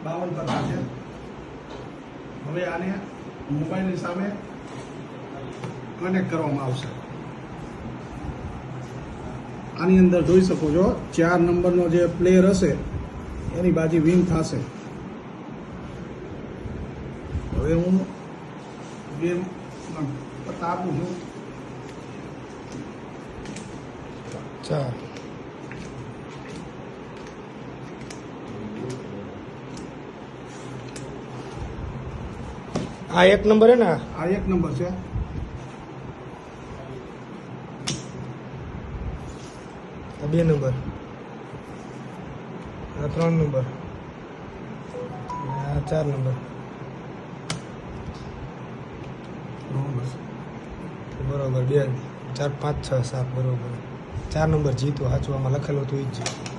52 કરતા છે. હવે આને મોબાઈલની સામે કનેક્ટ કરવામાં આવશે. આની અંદર જોઈ શકો છો 4 નંબરનો જે પ્લેયર હશે એની બાજી વિન થશે. હવે હું ગેમ પત્તા આપું છું. 4 આ 1 નંબર હે ને? આ 1 નંબર છે. આ 2 નંબર, આ 3 નંબર, આ 4 નંબર. બરોબર. 2 4 5 6 7 બરોબર. 4 નંબર જીતો. સાચું આમાં લખેલું હતું એ જ જીતો.